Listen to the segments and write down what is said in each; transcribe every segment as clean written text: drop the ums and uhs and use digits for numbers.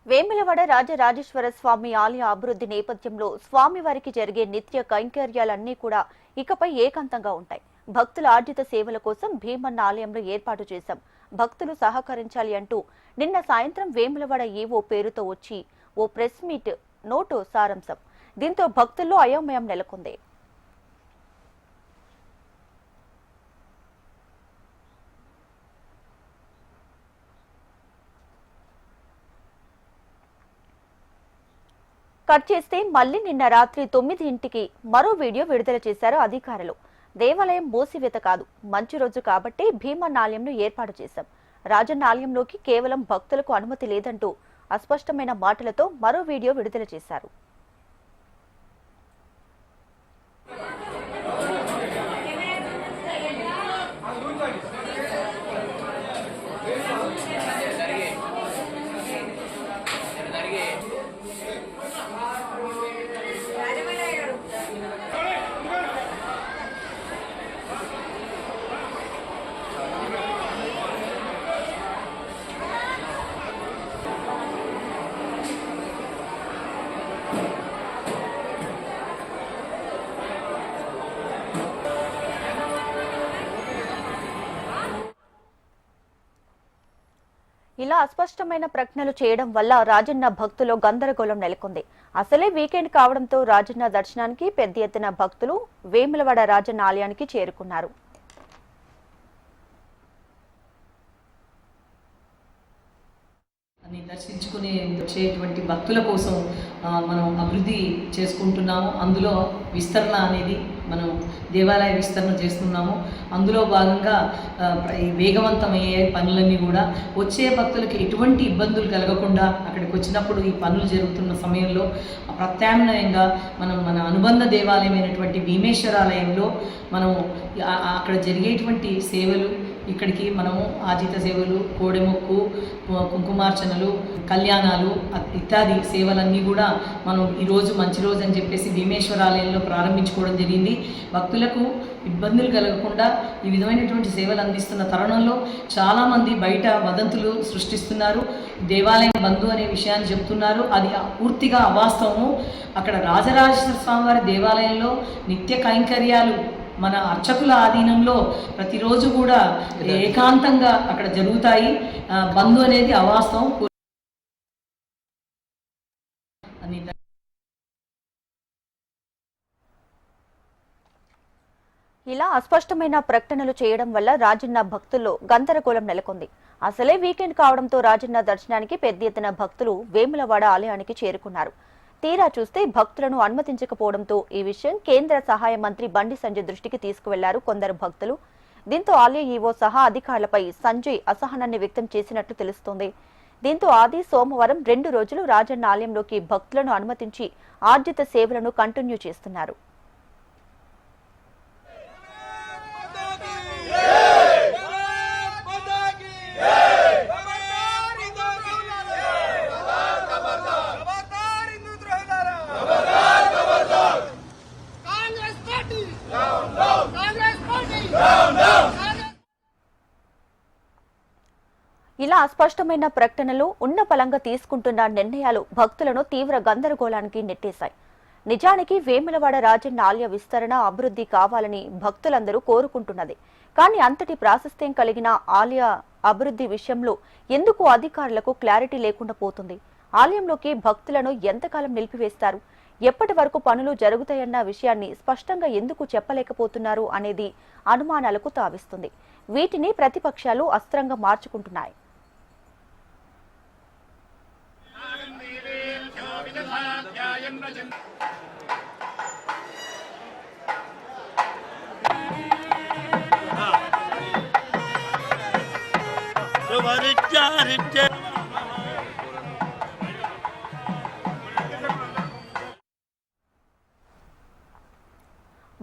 వేములవాడ రాజరాజేశ్వర స్వామి ఆలయ అభివృద్ధి నేపథ్యంలో స్వామివారికి జరిగే నిత్య కైంకర్యాలన్నీ కూడా ఇకపై ఏకాంతంగా ఉంటాయి. భక్తుల ఆర్జిత సేవల కోసం భీమన్న ఆలయంలో ఏర్పాటు చేశాం. భక్తులు సహకరించాలి అంటూ నిన్న సాయంత్రం వేములవాడ ఈవో పేరుతో వచ్చి ఓ ప్రెస్ మీట్ నోటు సారాంశం. దీంతో భక్తుల్లో అయోమయం నెలకొంది. కట్ చేస్తే మళ్లీ నిన్న రాత్రి 9ంటికి మరో వీడియో విడుదల చేశారు అధికారులు. దేవాలయం మూసివేత కాదు, మంచి రోజు కాబట్టి భీమన్న ఆలయంను ఏర్పాటు చేశాం. రాజన్న ఆలయంలోకి కేవలం భక్తులకు అనుమతి లేదంటూ అస్పష్టమైన మాటలతో మరో వీడియో విడుదల చేశారు. ఇలా అస్పష్టమైన ప్రకటనలు చేయడం వల్ల రాజన్న భక్తులు గందరగోళం నెలకొంది. అసలే వీకెండ్ కావడంతో రాజన్న దర్శనానికి పెద్ద ఎత్తున భక్తులు వేములవాడ రాజన్న ఆలయానికి చేరుకున్నారు. దర్శించుకుని వచ్చేటువంటి భక్తుల కోసం మనం అభివృద్ధి చేసుకుంటున్నాము. అందులో విస్తరణ అనేది మనం దేవాలయ విస్తరణ చేస్తున్నాము. అందులో భాగంగా వేగవంతమయ్యే పనులన్నీ కూడా వచ్చే భక్తులకి ఎటువంటి ఇబ్బందులు కలగకుండా అక్కడికి వచ్చినప్పుడు ఈ పనులు జరుగుతున్న సమయంలో ప్రత్యామ్నాయంగా మనం మన అనుబంధ దేవాలయమైనటువంటి భీమేశ్వరాలయంలో మనం అక్కడ జరిగేటువంటి సేవలు, ఇక్కడికి మనము ఆజిత సేవలు, కోడెమొక్కు, కుంకుమార్చనలు, కళ్యాణాలు ఇత్యాది సేవలన్నీ కూడా మనం ఈరోజు మంచి రోజు అని చెప్పేసి భీమేశ్వరాలయంలో ప్రారంభించుకోవడం జరిగింది. భక్తులకు ఇబ్బందులు కలగకుండా ఈ విధమైనటువంటి సేవలు అందిస్తున్న తరుణంలో చాలామంది బయట వదంతులు సృష్టిస్తున్నారు. దేవాలయం బంధు అనే విషయాన్ని చెప్తున్నారు. అది పూర్తిగా అవాస్తవము. అక్కడ రాజరాజేశ్వర స్వామివారి దేవాలయంలో నిత్య కైంకర్యాలు మన అర్చకుల ఆధీనంలో ప్రతిరోజు కూడా ఏకాంతంగా అక్కడ జరుగుతాయి. బంధు అనేది అవాస్తవం. ఇలా అస్పష్టమైన ప్రకటనలు చేయడం వల్ల రాజన్న భక్తుల్లో గందరగోళం నెలకొంది. అసలే వీకెండ్ కావడంతో రాజన్న దర్శనానికి పెద్ద ఎత్తున భక్తులు వేములవాడ ఆలయానికి చేరుకున్నారు. తీరా చూస్తే భక్తులను అనుమతించకపోవడంతో ఈ విషయం కేంద్ర సహాయ మంత్రి బండి సంజయ్ దృష్టికి తీసుకువెళ్లారు కొందరు భక్తులు. దీంతో ఆలయ ఈవో సహా అధికారులపై సంజయ్ అసహనాన్ని వ్యక్తం చేసినట్లు తెలుస్తోంది. దీంతో ఆది సోమవారం 2 రోజులు రాజన్న ఆలయంలోకి భక్తులను అనుమతించి ఆర్జిత సేవలను కంటిన్యూ చేస్తున్నారు. ఇలా అస్పష్టమైన ప్రకటనలు, ఉన్న పలంగా తీసుకుంటున్న నిర్ణయాలు భక్తులను తీవ్ర గందరగోళానికి నెట్టేశాయి. నిజానికి వేములవాడ రాజన్న ఆలయ విస్తరణ, అభివృద్ధి కావాలని భక్తులందరూ కోరుకుంటున్నది. కానీ అంతటి ప్రాశస్త్యం కలిగిన ఆలయ అభివృద్ధి విషయంలో ఎందుకు అధికారులకు క్లారిటీ లేకుండా పోతుంది? ఆలయంలోకి భక్తులను ఎంతకాలం నిలిపివేస్తారు? ఎప్పటి వరకు పనులు జరుగుతాయన్న విషయాన్ని స్పష్టంగా ఎందుకు చెప్పలేకపోతున్నారు అనేది అనుమానాలకు తావిస్తుంది. వీటిని ప్రతిపక్షాలు అస్త్రంగా మార్చుకుంటున్నాయి.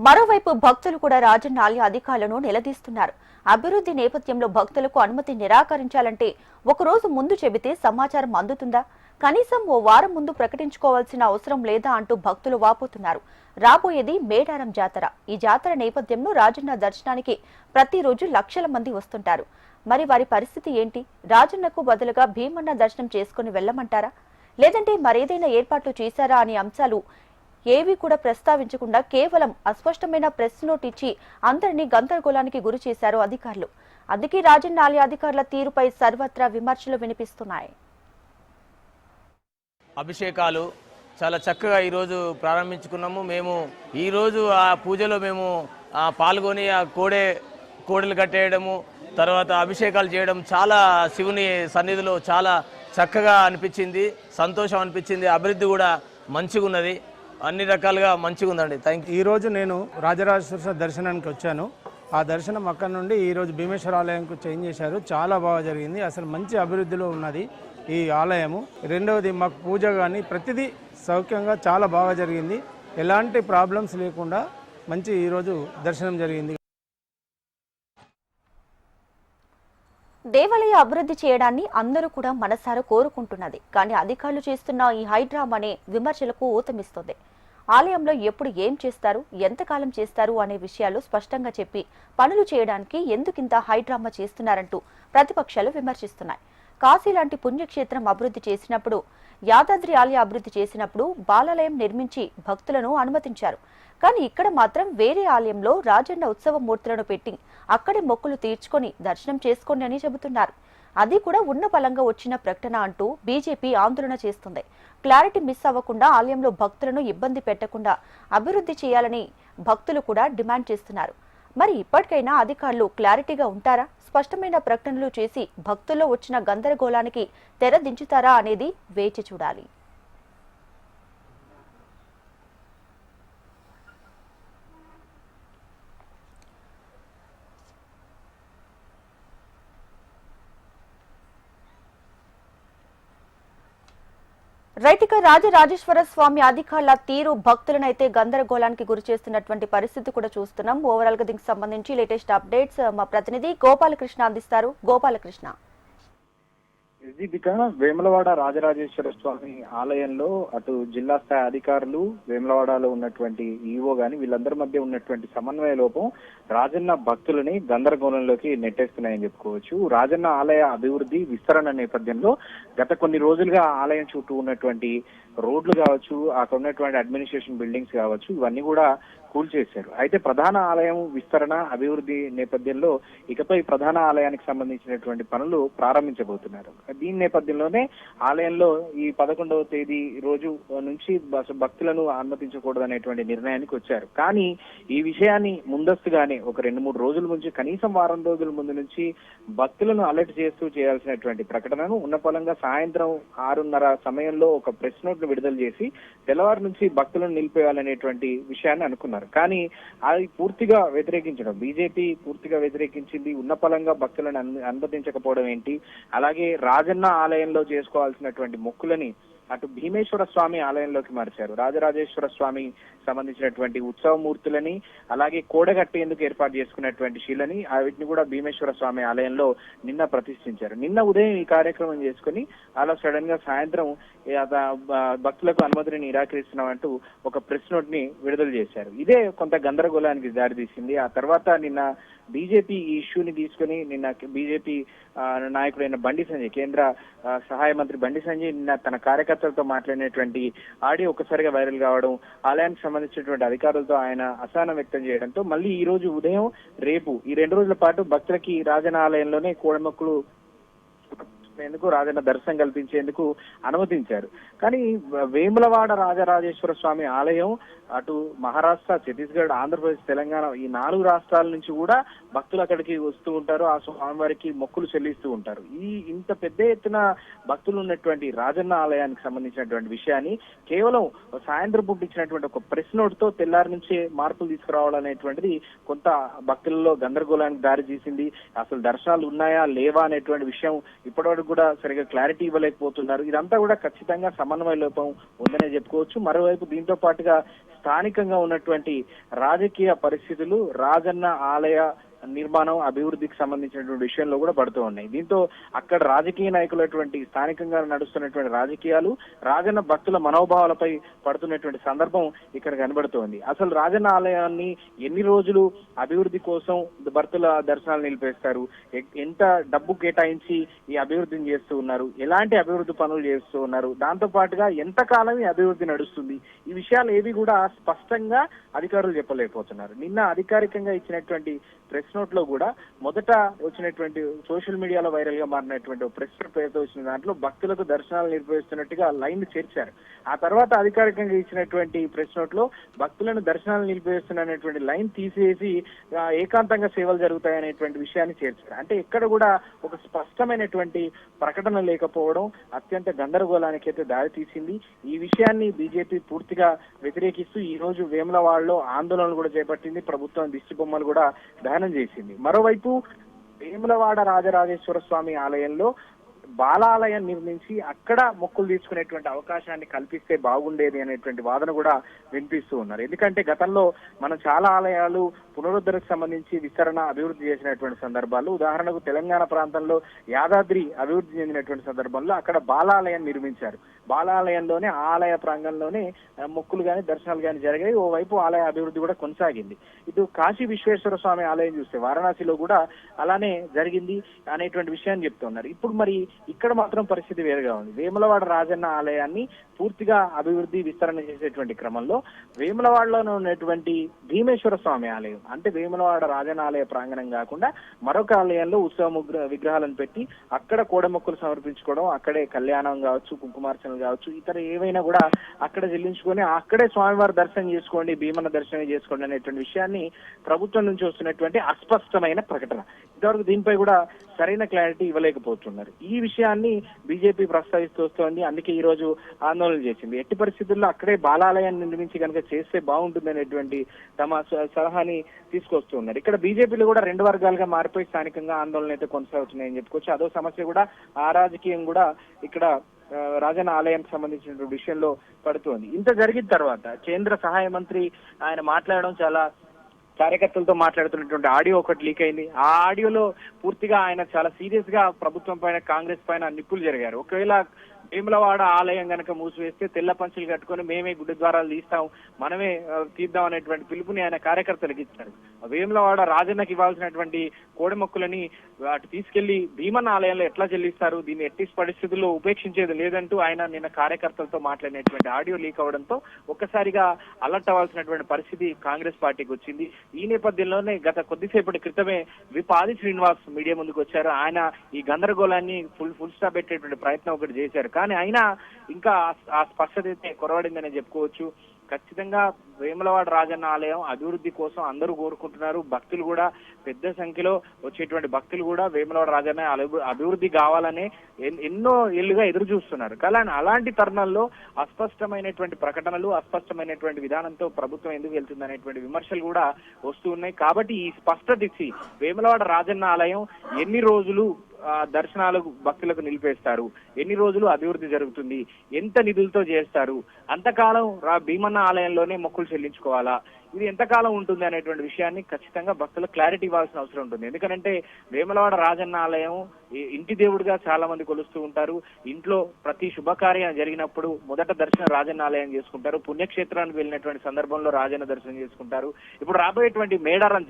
మరోవైపు భక్తులు కూడా రాజన్న ఆలయ అధికారులను నిలదీస్తున్నారు. అభివృద్ధి నేపథ్యంలో భక్తులకు అనుమతి నిరాకరించాలంటే ఒకరోజు ముందు చెబితే సమాచారం అందుతుందా? కనీసం ఓ వారం ముందు ప్రకటించుకోవాల్సిన అవసరం లేదా అంటూ భక్తులు వాపోతున్నారు. రాబోయేది మేడారం జాతర. ఈ జాతర నేపథ్యంలో రాజన్న దర్శనానికి ప్రతిరోజు లక్షల మంది వస్తుంటారు. మరి వారి పరిస్థితి ఏంటి? రాజన్నకు బదులుగా భీమన్న దర్శనం చేసుకుని వెళ్లమంటారా? లేదంటే మరేదైనా ఏర్పాట్లు చేశారా అనే అంశాలు ఏవి కూడా ప్రస్తావించకుండా కేవలం అస్పష్టమైన ప్రెస్ నోట్ ఇచ్చి అందరినీ గందరగోళానికి గురి చేశారు అధికారులు. అందుకే రాజన్న ఆలయ అధికారుల తీరుపై సర్వత్రా విమర్శలు వినిపిస్తున్నాయి. అభిషేకాలు చాలా చక్కగా ఈరోజు ప్రారంభించుకున్నాము. మేము ఈరోజు ఆ పూజలో మేము పాల్గొని ఆ కోడెలు కట్టేయడము, తర్వాత అభిషేకాలు చేయడం చాలా శివుని సన్నిధిలో చాలా చక్కగా అనిపించింది, సంతోషం అనిపించింది. అభివృద్ధి కూడా మంచిగా ఉన్నది, అన్ని రకాలుగా మంచిగా ఉందండి. Thank you. ఈరోజు నేను రాజరాజేశ్వర దర్శనానికి వచ్చాను. ఆ దర్శనం అక్కడ నుండి ఈరోజు భీమేశ్వర ఆలయంకు చేంజ్ చేశారు. చాలా బాగా జరిగింది. అసలు మంచి అభివృద్ధిలో ఉన్నది ఈ ఆలయము. రెండవది మాకు పూజ కానీ ప్రతిదీ సౌఖ్యంగా చాలా బాగా జరిగింది. ఎలాంటి ప్రాబ్లమ్స్ లేకుండా మంచి ఈరోజు దర్శనం జరిగింది. దేవాలయ అభివృద్ధి చేయడాన్ని అందరూ కూడా మనసారా కోరుకుంటున్నది. కానీ అధికారులు చేస్తున్న ఈ హైడ్రామా అనే విమర్శలకు ఊతమిస్తుంది. ఆలయంలో ఎప్పుడు ఏం చేస్తారు, ఎంతకాలం చేస్తారు అనే విషయాలు స్పష్టంగా చెప్పి పనులు చేయడానికి ఎందుకింత హైడ్రామా చేస్తున్నారంటూ ప్రతిపక్షాలు విమర్శిస్తున్నాయి. కాశీ లాంటి పుణ్యక్షేత్రం అభివృద్ధి చేసినప్పుడు, యాదాద్రి ఆలయ అభివృద్ధి చేసినప్పుడు బాలాలయం నిర్మించి భక్తులను అనుమతించారు. కానీ ఇక్కడ మాత్రం వేరే ఆలయంలో రాజన్న ఉత్సవ మూర్తులను పెట్టి అక్కడే మొక్కులు తీర్చుకొని దర్శనం చేసుకోండి అని చెబుతున్నారు. అది కూడా ఉన్న బలంగా వచ్చిన ప్రకటన అంటూ బీజేపీ ఆందోళన చేస్తుంది. క్లారిటీ మిస్ అవ్వకుండా ఆలయంలో భక్తులను ఇబ్బంది పెట్టకుండా అభివృద్ధి చేయాలని భక్తులు కూడా డిమాండ్ చేస్తున్నారు. మరి ఇప్పటికైనా అధికారులు క్లారిటీగా ఉంటారా, స్పష్టమైన ప్రకటనలు చేసి భక్తుల్లో వచ్చిన గందరగోళానికి తెర దించుతారా అనేది వేచి చూడాలి. రైతిక రాజరాజేశ్వర స్వామి అధికారుల తీరు భక్తులనైతే గందరగోళానికి గురి చేస్తున్నటువంటి పరిస్థితి కూడా చూస్తున్నాం. ఓవరాల్ గా దీనికి సంబంధించి లేటెస్ట్ అప్డేట్స్ మా ప్రతినిధి గోపాలకృష్ణ అందిస్తారు. గోపాలకృష్ణ. దీపిక, వేములవాడ రాజరాజేశ్వర స్వామి ఆలయంలో అటు జిల్లా స్థాయి అధికారులు, వేములవాడలో ఉన్నటువంటి ఈవో గాని వీళ్ళందరి మధ్య ఉన్నటువంటి సమన్వయ లోపం రాజన్న భక్తులని గందరగోళంలోకి నెట్టేస్తున్నాయని చెప్పుకోవచ్చు. రాజన్న ఆలయ అభివృద్ధి విస్తరణ నేపథ్యంలో గత కొన్ని రోజులుగా ఆలయం చుట్టూ ఉన్నటువంటి రోడ్లు కావచ్చు, అక్కడ ఉన్నటువంటి అడ్మినిస్ట్రేషన్ బిల్డింగ్స్ కావచ్చు, ఇవన్నీ కూడా కూల్చేశారు. అయితే ప్రధాన ఆలయం విస్తరణ అభివృద్ధి నేపథ్యంలో ఇకపై ప్రధాన ఆలయానికి సంబంధించినటువంటి పనులు ప్రారంభించబోతున్నారు. దీని నేపథ్యంలోనే ఆలయంలో ఈ 11వ తేదీ రోజు నుంచి భక్తులను అనుమతించకూడదనేటువంటి నిర్ణయానికి వచ్చారు. కానీ ఈ విషయాన్ని ముందస్తుగానే ఒక 2-3 రోజుల నుంచి, కనీసం వారం రోజుల ముందు నుంచి భక్తులను అలర్ట్ చేస్తూ చేయాల్సినటువంటి ప్రకటనను ఉన్నపలంగా సాయంత్రం 6:30 సమయంలో ఒక ప్రెస్ నోట్ ను విడుదల చేసి తెల్లవారు నుంచి భక్తులను నిలిపేయాలనేటువంటి విషయాన్ని అనుకున్నారు. కానీ అది పూర్తిగా వ్యతిరేకించడం, బీజేపీ పూర్తిగా వ్యతిరేకించింది. ఉన్నపలంగా భక్తులను అనుమతించకపోవడం ఏంటి, అలాగే రాజన్న ఆలయంలో చేసుకోవాల్సినటువంటి మొక్కులని అటు భీమేశ్వర స్వామి ఆలయంలోకి మార్చారు. రాజరాజేశ్వర స్వామి సంబంధించినటువంటి ఉత్సవమూర్తులని, అలాగే కోడగట్టేందుకు ఏర్పాటు చేసుకున్నటువంటి శిలని, వీటిని కూడా భీమేశ్వర స్వామి ఆలయంలో నిన్న ప్రతిష్ఠించారు. నిన్న ఉదయం ఈ కార్యక్రమం చేసుకుని అలా సడన్ గా సాయంత్రం భక్తులకు అనుమతిని నిరాకరిస్తున్నామంటూ ఒక ప్రెస్ నోట్ ని విడుదల చేశారు. ఇదే కొంత గందరగోళానికి దారితీసింది. ఆ తర్వాత నిన్న బీజేపీ ఈ ఇష్యూని తీసుకుని నిన్న బీజేపీ నాయకుడైన బండి సంజయ్, కేంద్ర సహాయ మంత్రి బండి సంజయ్ నిన్న తన కార్యకర్తలతో మాట్లాడినటువంటి ఆడియో ఒక్కసారిగా వైరల్ కావడం, ఆలయానికి సంబంధించినటువంటి అధికారులతో ఆయన అసహనం వ్యక్తం చేయడంతో మళ్ళీ ఈ రోజు ఉదయం, రేపు ఈ 2 రోజుల పాటు భక్తులకి రాజన్న ఆలయంలోనే కోడమొక్కులు రాజన్న దర్శనం కల్పించేందుకు అనుమతించారు. కానీ వేములవాడ రాజరాజేశ్వర స్వామి ఆలయం అటు మహారాష్ట్ర, ఛత్తీస్గఢ్, ఆంధ్రప్రదేశ్, తెలంగాణ ఈ 4 రాష్ట్రాల నుంచి కూడా భక్తులు అక్కడికి వస్తూ ఉంటారు. ఆ స్వామివారికి మొక్కులు చెల్లిస్తూ ఉంటారు. ఈ ఇంత పెద్ద ఎత్తున భక్తులు ఉన్నటువంటి రాజన్న ఆలయానికి సంబంధించినటువంటి విషయాన్ని కేవలం సాయంత్రం పూట ఇచ్చినటువంటి ఒక ప్రెస్ నోట్ తో తెల్లారి నుంచే మార్పులు తీసుకురావాలనేటువంటిది కొంత భక్తులలో గందరగోళానికి దారి తీసింది. అసలు దర్శనాలు ఉన్నాయా లేవా అనేటువంటి విషయం ఇప్పటివరకు కూడా సరిగా క్లారిటీ ఇవ్వలేకపోతున్నారు. ఇదంతా కూడా ఖచ్చితంగా సమన్వయ లోపం ఉందనే చెప్పుకోవచ్చు. మరోవైపు దీంతో పాటుగా స్థానికంగా ఉన్నటువంటి రాజకీయ పరిస్థితులు రాజన్న ఆలయ నిర్మాణం అభివృద్ధికి సంబంధించినటువంటి విషయంలో కూడా పడుతూ ఉన్నాయి. దీంతో అక్కడ రాజకీయ నాయకులటువంటి స్థానికంగా నడుస్తున్నటువంటి రాజకీయాలు రాజన్న భక్తుల మనోభావాలపై పడుతున్నటువంటి సందర్భం ఇక్కడ కనబడుతోంది. అసలు రాజన్న ఆలయాన్ని ఎన్ని రోజులు అభివృద్ధి కోసం భక్తుల దర్శనాలు నిలిపేస్తారు, ఎంత డబ్బు కేటాయించి ఈ అభివృద్ధిని చేస్తూ ఉన్నారు, ఎలాంటి అభివృద్ధి పనులు చేస్తూ ఉన్నారు, దాంతో పాటుగా ఎంతకాలం ఈ అభివృద్ధి నడుస్తుంది, ఈ విషయాలు ఏవి కూడా స్పష్టంగా అధికారులు చెప్పలేకపోతున్నారు. నిన్న అధికారికంగా ఇచ్చినటువంటి ప్రెస్ నోట్ లో కూడా మొదట వచ్చినటువంటి సోషల్ మీడియాలో వైరల్ గా మారినటువంటి ప్రెస్ నోట్ పేరుతో వచ్చిన దాంట్లో భక్తులకు దర్శనాలు నిర్వహిస్తున్నట్టుగా లైన్ చేర్చారు. ఆ తర్వాత అధికారికంగా ఇచ్చినటువంటి ప్రెస్ నోట్ లో భక్తులను దర్శనాలు నిలిపివేస్తున్నటువంటి లైన్ తీసేసి ఏకాంతంగా సేవలు జరుగుతాయనేటువంటి విషయాన్ని చేర్చారు. అంటే ఎక్కడ కూడా ఒక స్పష్టమైనటువంటి ప్రకటన లేకపోవడం అత్యంత గందరగోళానికి అయితే దారి తీసింది. ఈ విషయాన్ని బీజేపీ పూర్తిగా వ్యతిరేకిస్తూ ఈ రోజు వేములవాడలో ఆందోళనలు కూడా చేపట్టింది. ప్రభుత్వం దిష్టి బొమ్మలు కూడా దహనం చేసింది. మరోవైపు వేములవాడ రాజరాజేశ్వర స్వామి ఆలయంలో బాలాలయం నిర్మించి అక్కడ మొక్కులు తీసుకునేటువంటి అవకాశాన్ని కల్పిస్తే బాగుండేది అనేటువంటి వాదన కూడా వినిపిస్తూ ఉన్నారు. ఎందుకంటే గతంలో మనం చాలా ఆలయాలు పునరుద్ధరణకు సంబంధించి విస్తరణ అభివృద్ధి చేసినటువంటి సందర్భాలు, ఉదాహరణకు తెలంగాణ ప్రాంతంలో యాదాద్రి అభివృద్ధి చెందినటువంటి సందర్భంలో అక్కడ బాలాలయం నిర్మించారు. బాలాలయంలోనే ఆలయ ప్రాంగణంలోనే మొక్కులు గాని దర్శనాలు గాని జరిగాయి. ఓవైపు ఆలయ అభివృద్ధి కూడా కొనసాగింది. ఇటు కాశీ విశ్వేశ్వర స్వామి ఆలయం చూస్తే వారణాసిలో కూడా అలానే జరిగింది అనేటువంటి విషయాన్ని చెప్తున్నారు. ఇప్పుడు మరి ఇక్కడ మాత్రం పరిస్థితి వేరుగా ఉంది. వేములవాడ రాజన్న ఆలయాన్ని పూర్తిగా అభివృద్ధి విస్తరణ చేసేటువంటి క్రమంలో వేములవాడలోనే ఉన్నటువంటి భీమేశ్వర స్వామి ఆలయం, అంటే వేములవాడ రాజన్న ఆలయ ప్రాంగణం కాకుండా మరొక ఆలయంలో ఉత్సవ విగ్రహాలను పెట్టి అక్కడ కోడమొక్కులు సమర్పించుకోవడం, అక్కడే కళ్యాణం కావచ్చు, కుంకుమార్చనలు కావచ్చు, ఇతర ఏవైనా కూడా అక్కడ చెల్లించుకొని అక్కడే స్వామివారి దర్శనం చేసుకోండి, భీమన్న దర్శనం చేసుకోండి అనేటువంటి విషయాన్ని ప్రభుత్వం నుంచి వస్తున్నటువంటి అస్పష్టమైన ప్రకటన. ఇంతవరకు దీనిపై కూడా సరైన క్లారిటీ ఇవ్వలేకపోతున్నారు. ఈ విషయాన్ని బీజేపీ ప్రస్తావిస్తూ వస్తోంది. అందుకే ఈ రోజు ఆందోళన చేసింది. ఎట్టి పరిస్థితుల్లో అక్కడే బాలాలయాన్ని నిర్మించి కనుక చేస్తే బాగుంటుంది అనేటువంటి తమ సలహాని తీసుకొస్తున్నారు. ఇక్కడ బీజేపీలో కూడా రెండు వర్గాలుగా మారిపోయి స్థానికంగా ఆందోళన అయితే కొనసాగుతున్నాయని చెప్పుకోవచ్చు. అదో సమస్య కూడా ఆ రాజకీయం కూడా ఇక్కడ రాజన్న ఆలయానికి సంబంధించిన విషయంలో పడుతోంది. ఇంత జరిగిన తర్వాత కేంద్ర సహాయ మంత్రి ఆయన మాట్లాడడం, చాలా కార్యకర్తలతో మాట్లాడుతున్నటువంటి ఆడియో ఒకటి లీక్ అయింది. ఆ ఆడియోలో పూర్తిగా ఆయన చాలా సీరియస్ గా ప్రభుత్వం పైన, కాంగ్రెస్ పైన నిప్పులు జరిగారు. ఒకవేళ వేములవాడ ఆలయం గనక మూసివేస్తే తెల్ల పంచులు కట్టుకొని మేమే గుడి ద్వారాలు తీస్తాం, మనమే తీద్దాం అనేటువంటి పిలుపుని ఆయన కార్యకర్తలకు ఇచ్చారు. వేములవాడ రాజన్నకి ఇవ్వాల్సినటువంటి కోడెమొక్కులని అటు తీసుకెళ్లి భీమన్న ఆలయంలో ఎట్లా చెల్లిస్తారు, దీన్ని ఎట్టి పరిస్థితుల్లో ఉపేక్షించేది లేదంటూ ఆయన నిన్న కార్యకర్తలతో మాట్లాడినటువంటి ఆడియో లీక్ అవడంతో ఒక్కసారిగా అలర్ట్ అవ్వాల్సినటువంటి పరిస్థితి కాంగ్రెస్ పార్టీకి వచ్చింది. ఈ నేపథ్యంలోనే గత కొద్దిసేపటి క్రితమే విప్ ఆది శ్రీనివాస్ మీడియా ముందుకు వచ్చారు. ఆయన ఈ గందరగోళాన్ని ఫుల్ స్టాప్ పెట్టేటువంటి ప్రయత్నం ఒకటి చేశారు. కానీ అయినా ఇంకా ఆ స్పష్టత అయితే కొరవడిందని చెప్పుకోవచ్చు. ఖచ్చితంగా వేములవాడ రాజన్న ఆలయం అభివృద్ధి కోసం అందరూ కోరుకుంటున్నారు. భక్తులు కూడా పెద్ద సంఖ్యలో వచ్చేటువంటి భక్తులు కూడా వేములవాడ రాజన్న అభివృద్ధి కావాలని ఎన్నో ఏళ్లుగా ఎదురు చూస్తున్నారు. కానీ అలాంటి తరుణంలో అస్పష్టమైనటువంటి ప్రకటనలు, అస్పష్టమైనటువంటి విధానంతో ప్రభుత్వం ఎందుకు వెళ్తుంది అనేటువంటి విమర్శలు కూడా వస్తూ ఉన్నాయి. కాబట్టి ఈ స్పష్టత ఇచ్చి వేములవాడ రాజన్న ఆలయం ఎన్ని రోజులు దర్శనాలు భక్తులకు నిలిపేస్తారు, ఎన్ని రోజులు అభివృద్ధి జరుగుతుంది, ఎంత నిధులతో చేస్తారు, అంతకాలం భీమన్న ఆలయంలోనే మొక్కులు చెల్లించుకోవాలా, ఇది ఎంతకాలం ఉంటుంది అనేటువంటి విషయాన్ని ఖచ్చితంగా భక్తులకు క్లారిటీ ఇవ్వాల్సిన అవసరం ఉంటుంది. ఎందుకంటే వేములవాడ రాజన్న ఆలయం ఇంటి దేవుడిగా చాలా మంది కొలుస్తూ ఉంటారు. ఇంట్లో ప్రతి శుభకార్యం జరిగినప్పుడు మొదట దర్శనం రాజన్న ఆలయం చేసుకుంటారు. పుణ్యక్షేత్రానికి వెళ్ళినటువంటి సందర్భంలో రాజన్న దర్శనం చేసుకుంటారు. ఇప్పుడు రాబోయేటువంటి మేడారం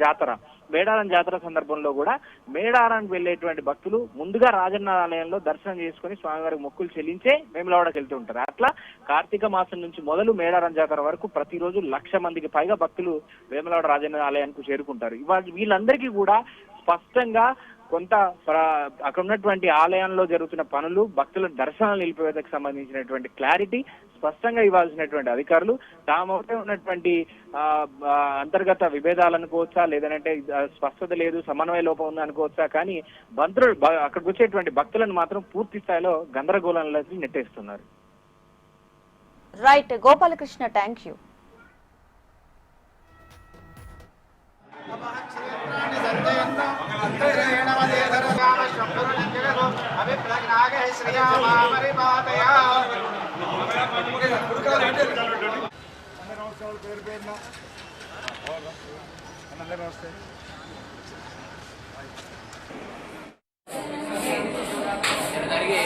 జాతర సందర్భంలో కూడా మేడారానికి వెళ్ళేటువంటి భక్తులు ముందుగా రాజన్న ఆలయంలో దర్శనం చేసుకుని స్వామివారికి మొక్కులు చెల్లించే వేములవాడకి వెళ్తూ ఉంటారు. అట్లా కార్తీక మాసం నుంచి మొదలు మేడారం జాతర వరకు ప్రతిరోజు 1,00,000 మందికి పైగా భక్తులు వేములవాడ రాజన్న ఆలయానికి చేరుకుంటారు. వీళ్ళందరికీ కూడా స్పష్టంగా కొంత అక్కడ ఉన్నటువంటి ఆలయంలో జరుగుతున్న పనులు, భక్తుల దర్శనాలు నిలిపివేతకు సంబంధించినటువంటి క్లారిటీ స్పష్టంగా ఇవ్వాల్సినటువంటి అధికారులు తాము ఉన్నటువంటి అంతర్గత విభేదాలు అనుకోవచ్చా, లేదంటే స్పష్టత లేదు, సమన్వయ లోపం ఉంది అనుకోవచ్చా, కానీ అక్కడికి వచ్చేటువంటి భక్తులను మాత్రం పూర్తి స్థాయిలో గందరగోళంలోకి నెట్టేస్తున్నారు. Right Gopalakrishna, thank you. జరిగే